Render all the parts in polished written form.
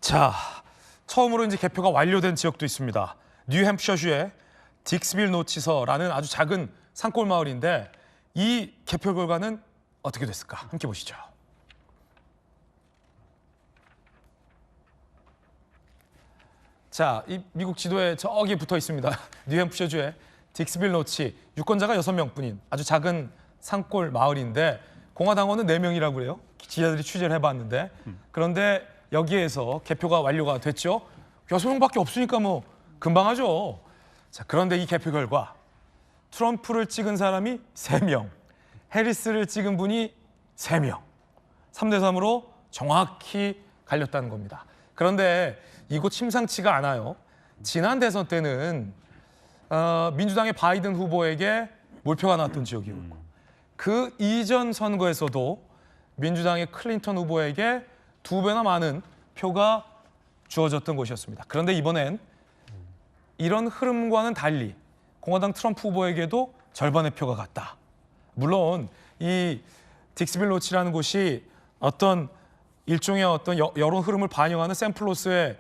자, 처음으로 이제 개표가 완료된 지역도 있습니다. 뉴햄프셔주의 딕스빌 노치서라는 아주 작은 산골 마을인데 이 개표 결과는 어떻게 됐을까? 함께 보시죠. 자, 이 미국 지도에 저기 붙어 있습니다. 뉴햄프셔주의 딕스빌 노치, 유권자가 6명뿐인 아주 작은 산골 마을인데 공화당원은 4명이라고 그래요. 기자들이 취재를 해봤는데 그런데 여기에서 개표가 완료가 됐죠. 6명밖에 없으니까 뭐 금방 하죠. 자, 그런데 이 개표 결과 트럼프를 찍은 사람이 3명, 해리스를 찍은 분이 3명, 3대 3으로 정확히 갈렸다는 겁니다. 그런데 이곳 심상치가 않아요. 지난 대선 때는 민주당의 바이든 후보에게 몰표가 나왔던 지역이었고 그 이전 선거에서도 민주당의 클린턴 후보에게 2배나 많은 표가 주어졌던 곳이었습니다. 그런데 이번엔 이런 흐름과는 달리 공화당 트럼프 후보에게도 절반의 표가 갔다. 물론 이 딕스빌 노치라는 곳이 어떤 일종의 어떤 여론 흐름을 반영하는 샘플로서의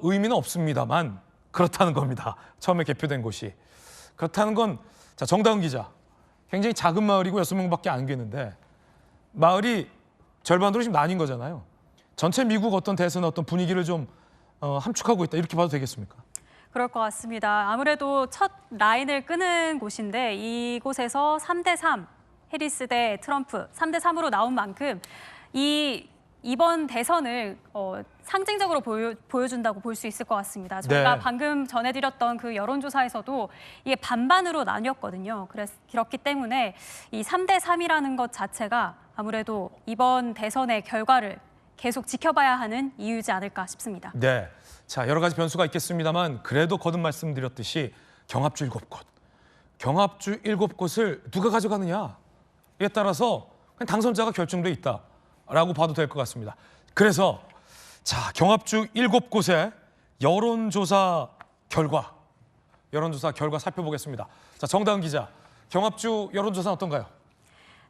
의미는 없습니다만 그렇다는 겁니다. 처음에 개표된 곳이. 그렇다는 건 자, 정다은 기자. 굉장히 작은 마을이고 6명밖에 안 계는데 마을이 절반으로 지금 나뉜 거잖아요. 전체 미국 어떤 대선 어떤 분위기를 좀 함축하고 있다 이렇게 봐도 되겠습니까? 그럴 것 같습니다. 아무래도 첫 라인을 끄는 곳인데 이곳에서 3대 3, 해리스 대 트럼프 3대 3으로 나온 만큼 이번 대선을 상징적으로 보여준다고 볼 수 있을 것 같습니다. 저희가 네. 방금 전해드렸던 그 여론조사에서도 이게 반반으로 나뉘었거든요. 그렇기 때문에 이 3대 3이라는 것 자체가 아무래도 이번 대선의 결과를 계속 지켜봐야 하는 이유지 않을까 싶습니다. 네. 자, 여러 가지 변수가 있겠습니다만 그래도 거듭 말씀드렸듯이 경합주 7곳. 경합주 7곳을 누가 가져가느냐에 따라서 그냥 당선자가 결정돼 있다라고 봐도 될 것 같습니다. 그래서 자, 경합주 7곳의 여론조사 결과 살펴보겠습니다. 자, 정다은 기자, 경합주 여론조사는 어떤가요?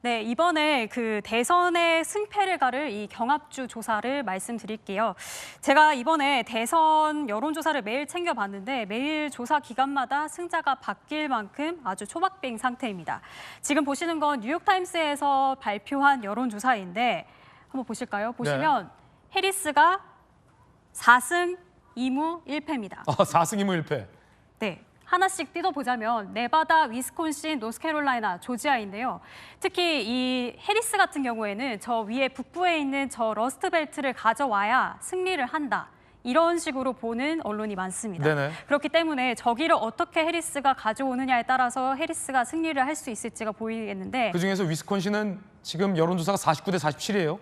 네, 이번에 그 대선의 승패를 가를 이 경합주 조사를 말씀드릴게요. 제가 이번에 대선 여론조사를 매일 챙겨봤는데 매일 조사 기간마다 승자가 바뀔 만큼 아주 초박빙 상태입니다. 지금 보시는 건 뉴욕타임스에서 발표한 여론조사인데 한번 보실까요? 보시면 해리스가 4승 2무 1패입니다. 4승 2무 1패. 네. 하나씩 뜯어보자면 네바다, 위스콘신, 노스캐롤라이나, 조지아인데요. 특히 이 해리스 같은 경우에는 저 위에 북부에 있는 저 러스트벨트를 가져와야 승리를 한다. 이런 식으로 보는 언론이 많습니다. 네네. 그렇기 때문에 저기를 어떻게 해리스가 가져오느냐에 따라서 해리스가 승리를 할 수 있을지가 보이겠는데 그중에서 위스콘신은 지금 여론조사가 49대 47이에요.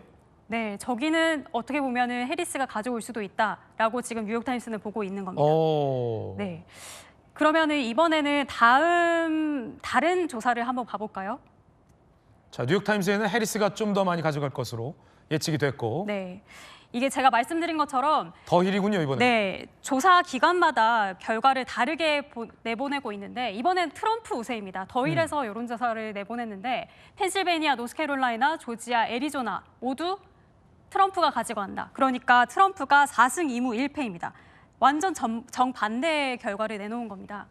네, 저기는 어떻게 보면은 해리스가 가져올 수도 있다라고 지금 뉴욕타임스는 보고 있는 겁니다. 네. 그러면은 이번에는 다른 조사를 한번 봐볼까요? 자, 뉴욕타임스에는 해리스가 좀 더 많이 가져갈 것으로 예측이 됐고 네, 이게 제가 말씀드린 것처럼 더 힐이군요, 이번에. 네, 조사 기간마다 결과를 다르게 내보내고 있는데 이번엔 트럼프 우세입니다. 더 힐에서 여론조사를 내보냈는데 펜실베니아, 노스캐롤라이나, 조지아, 애리조나 모두 트럼프가 가지고 간다. 그러니까 트럼프가 4승 2무 1패입니다. 완전 정반대의 결과를 내놓은 겁니다.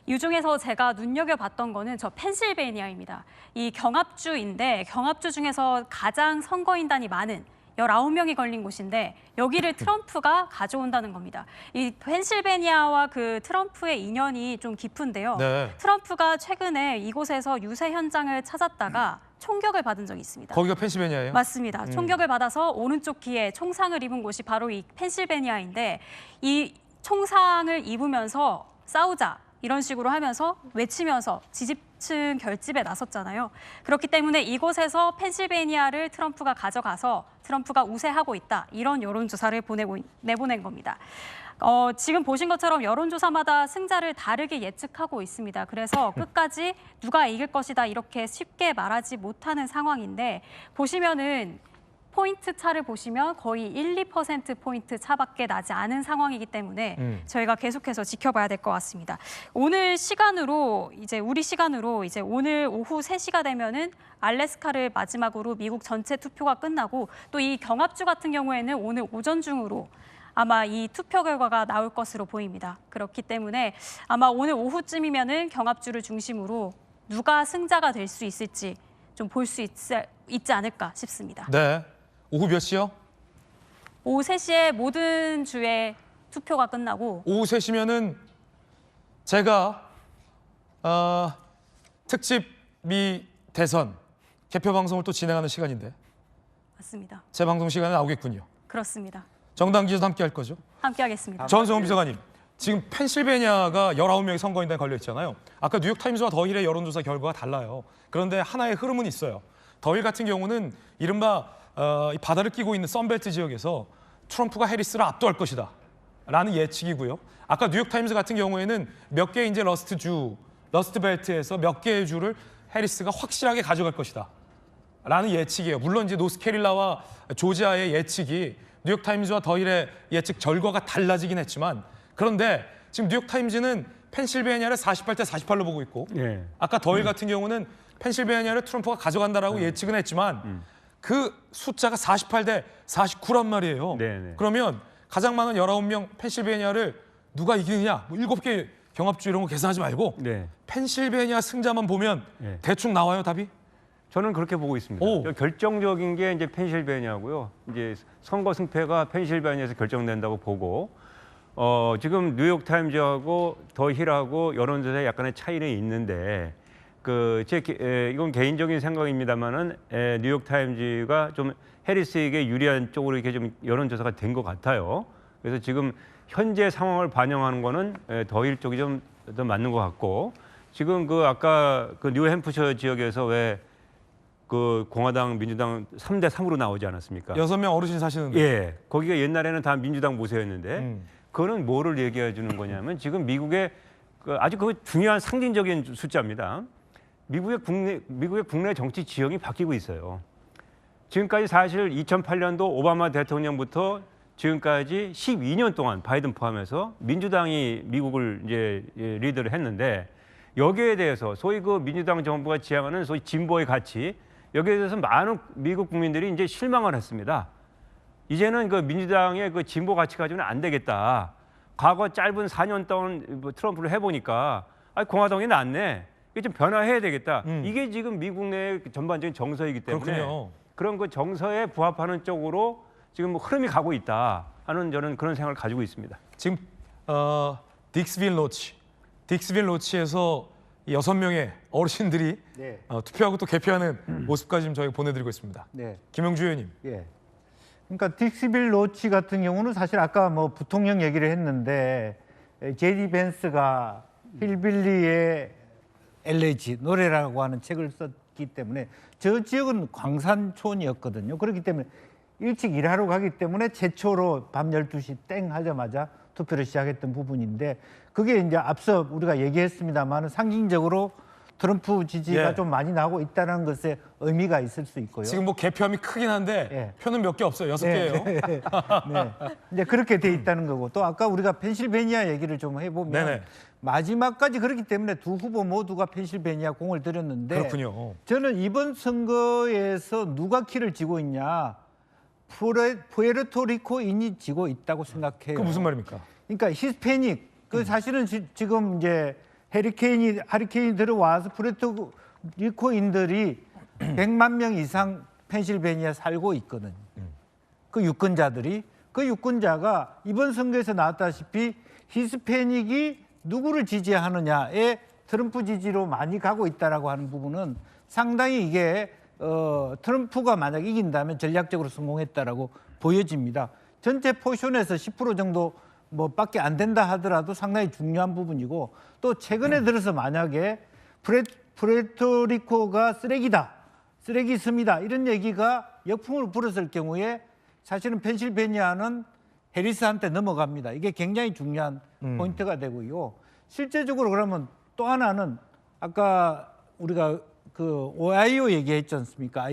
이 중에서 제가 눈여겨봤던 거는 저 펜실베니아입니다. 이 경합주인데 경합주 중에서 가장 선거인단이 많은 19명이 걸린 곳인데 여기를 트럼프가 가져온다는 겁니다. 이 펜실베니아와 그 트럼프의 인연이 좀 깊은데요. 네. 트럼프가 최근에 이곳에서 유세 현장을 찾았다가 총격을 받은 적이 있습니다. 거기가 펜실베니아예요? 맞습니다. 총격을 받아서 오른쪽 귀에 총상을 입은 곳이 바로 이 펜실베니아인데 이 총상을 입으면서 싸우자 이런 식으로 하면서 외치면서 지지층 결집에 나섰잖아요. 그렇기 때문에 이곳에서 펜실베니아를 트럼프가 가져가서 트럼프가 우세하고 있다. 이런 여론조사를 내보낸 겁니다. 지금 보신 것처럼 여론조사마다 승자를 다르게 예측하고 있습니다. 그래서 끝까지 누가 이길 것이다 이렇게 쉽게 말하지 못하는 상황인데 보시면은 포인트 차를 보시면 거의 1, 2%포인트 차밖에 나지 않은 상황이기 때문에 저희가 계속해서 지켜봐야 될 것 같습니다. 오늘 시간으로 우리 시간으로 오늘 오후 3시가 되면은 알래스카를 마지막으로 미국 전체 투표가 끝나고 또 이 경합주 같은 경우에는 오늘 오전 중으로 아마 이 투표 결과가 나올 것으로 보입니다. 그렇기 때문에 아마 오늘 오후쯤이면은 경합주를 중심으로 누가 승자가 될 수 있을지 좀 볼 수 있지 않을까 싶습니다. 네. 오후 몇 시요? 오후 3시에 모든 주의 투표가 끝나고 오후 3시면은 제가 특집 미 대선 개표 방송을 또 진행하는 시간인데 맞습니다. 제 방송 시간에 나오겠군요. 그렇습니다. 정당 기자도 함께 할 거죠? 함께 하겠습니다. 전성훈 비서관님, 지금 펜실베니아가 19명의 선거인단에 걸려 있잖아요. 아까 뉴욕타임즈와 더힐의 여론조사 결과가 달라요. 그런데 하나의 흐름은 있어요. 더힐 같은 경우는 이른바 이 바다를 끼고 있는 선벨트 지역에서 트럼프가 해리스를 압도할 것이다 라는 예측이고요. 아까 뉴욕타임즈 같은 경우에는 몇 개의 이제 러스트 벨트에서 몇 개의 주를 해리스가 확실하게 가져갈 것이다 라는 예측이에요. 물론 이제 노스캐릴라와 조지아의 예측이 뉴욕타임즈와 더힐의 예측 결과가 달라지긴 했지만, 그런데 지금 뉴욕타임즈는 펜실베니아를 48대 48로 보고 있고, 예. 아까 더힐 같은 경우는 펜실베니아를 트럼프가 가져간다라고 예측은 했지만 그 숫자가 48대 49란 말이에요. 네네. 그러면 가장 많은 19명 펜실베니아를 누가 이기느냐, 뭐 7개 경합주 이런 거 계산하지 말고 네. 펜실베니아 승자만 보면 네. 대충 나와요, 답이? 저는 그렇게 보고 있습니다. 오. 결정적인 게 이제 펜실베니아고요. 이제 선거 승패가 펜실베니아에서 결정된다고 보고, 지금 뉴욕타임즈하고 더힐하고 여론조사에 약간의 차이는 있는데, 이건 개인적인 생각입니다만은 뉴욕타임즈가 좀 해리스에게 유리한 쪽으로 이렇게 좀 여론조사가 된 것 같아요. 그래서 지금 현재 상황을 반영하는 거는 더힐 쪽이 좀 더 맞는 것 같고, 지금 아까 뉴햄프셔 지역에서 왜 공화당, 민주당 3대 3으로 나오지 않았습니까? 6명 어르신 사시는데. 예, 거기가 옛날에는 다 민주당 모세였는데 그거는 뭐를 얘기해 주는 거냐면 지금 미국의 아주 중요한 상징적인 숫자입니다. 미국의 국내 정치 지형이 바뀌고 있어요. 지금까지 사실 2008년도 오바마 대통령부터 지금까지 12년 동안 바이든 포함해서 민주당이 미국을 이제 리드를 했는데, 여기에 대해서 소위 민주당 정부가 지향하는 소위 진보의 가치, 여기에 대해서 많은 미국 국민들이 이제 실망을 했습니다. 이제는 민주당의 진보 가치 가지고는 안 되겠다. 과거 짧은 4년 동안 트럼프를 해보니까 공화당이 낫네. 이게 좀 변화해야 되겠다. 이게 지금 미국 내 전반적인 정서이기 때문에 그렇군요. 그런 정서에 부합하는 쪽으로 지금 흐름이 가고 있다 하는 저는 그런 생각을 가지고 있습니다. 지금 딕스빌 로치에서 6명의 어르신들이 네. 투표하고 또 개표하는 모습까지 지금 저희가 보내드리고 있습니다. 네. 김영주 의원님. 예. 그러니까 딕스빌 로치 같은 경우는 사실 아까 부통령 얘기를 했는데 제디 벤스가 힐빌리의 엘레지 노래라고 하는 책을 썼기 때문에 저 지역은 광산촌이었거든요. 그렇기 때문에 일찍 일하러 가기 때문에 최초로 밤 12시 땡 하자마자 투표를 시작했던 부분인데, 그게 이제 앞서 우리가 얘기했습니다만 상징적으로 트럼프 지지가 예. 좀 많이 나오고 있다는 것에 의미가 있을 수 있고요. 지금 개표함이 크긴 한데 예. 표는 몇 개 없어요. 6개예요. 네. 이제 그렇게 돼 있다는 거고, 또 아까 우리가 펜실베니아 얘기를 좀 해보면 네네. 마지막까지 그렇기 때문에 두 후보 모두가 펜실베니아 공을 들였는데, 그렇군요. 저는 이번 선거에서 누가 키를 쥐고 있냐, 푸에르토리코인이 쥐고 있다고 생각해요. 그 무슨 말입니까? 그러니까 히스패닉, 사실은 지금 이제 하리케인이 들어와서 푸에르토리코인들이 100만 명 이상 펜실베니아 살고 있거든요. 그 유권자들이, 그 유권자가 이번 선거에서 나왔다시피 히스패닉이 누구를 지지하느냐에 트럼프 지지로 많이 가고 있다라고 하는 부분은 상당히 이게 트럼프가 만약 이긴다면 전략적으로 성공했다라고 보여집니다. 전체 포션에서 10% 정도 밖에 안 된다 하더라도 상당히 중요한 부분이고, 또 최근에 들어서 만약에 푸에르토리코가 쓰레기 섬이다 이런 얘기가 역풍을 불었을 경우에 사실은 펜실베니아는 해리스한테 넘어갑니다. 이게 굉장히 중요한 포인트가 되고요. 실제적으로 그러면 또 하나는 아까 우리가 오하이오 얘기했지 않습니까?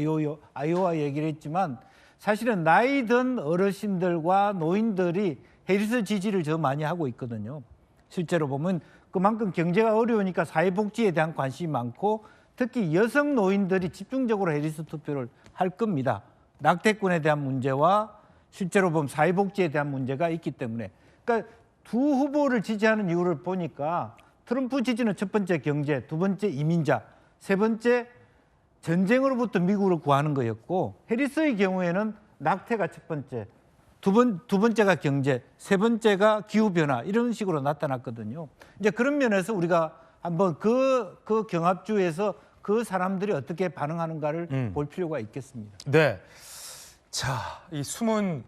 아이오와 얘기를 했지만 사실은 나이 든 어르신들과 노인들이 해리스 지지를 더 많이 하고 있거든요. 실제로 보면 그만큼 경제가 어려우니까 사회복지에 대한 관심이 많고 특히 여성 노인들이 집중적으로 해리스 투표를 할 겁니다. 낙태권에 대한 문제와 실제로 보면 사회복지에 대한 문제가 있기 때문에. 그러니까 두 후보를 지지하는 이유를 보니까 트럼프 지지는 첫 번째 경제, 두 번째 이민자, 세 번째 전쟁으로부터 미국을 구하는 거였고 해리스의 경우에는 낙태가 첫 번째, 두 번째가 경제, 세 번째가 기후변화 이런 식으로 나타났거든요. 이제 그런 면에서 우리가 한번 그 경합주에서 그 사람들이 어떻게 반응하는가를 볼 필요가 있겠습니다. 네. 자, 이 숨은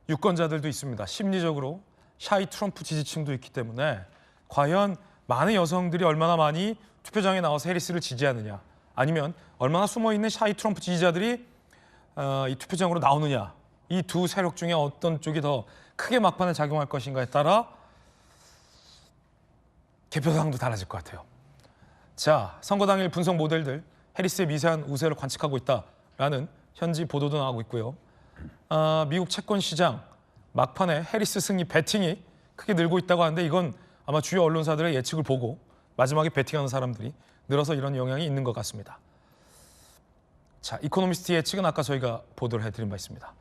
유권자들도 있습니다. 심리적으로 샤이 트럼프 지지층도 있기 때문에 과연 많은 여성들이 얼마나 많이 투표장에 나와서 해리스를 지지하느냐 아니면 얼마나 숨어있는 샤이 트럼프 지지자들이 이 투표장으로 나오느냐 이 두 세력 중에 어떤 쪽이 더 크게 막판에 작용할 것인가에 따라 개표상도 달라질 것 같아요. 자, 선거 당일 분석 모델들 해리스의 미세한 우세를 관측하고 있다라는 현지 보도도 나오고 있고요. 미국 채권 시장 막판에 해리스 승리 베팅이 크게 늘고 있다고 하는데 이건 아마 주요 언론사들의 예측을 보고 마지막에 베팅하는 사람들이 늘어서 이런 영향이 있는 것 같습니다. 자, 이코노미스트 예측은 아까 저희가 보도를 해드린 바 있습니다.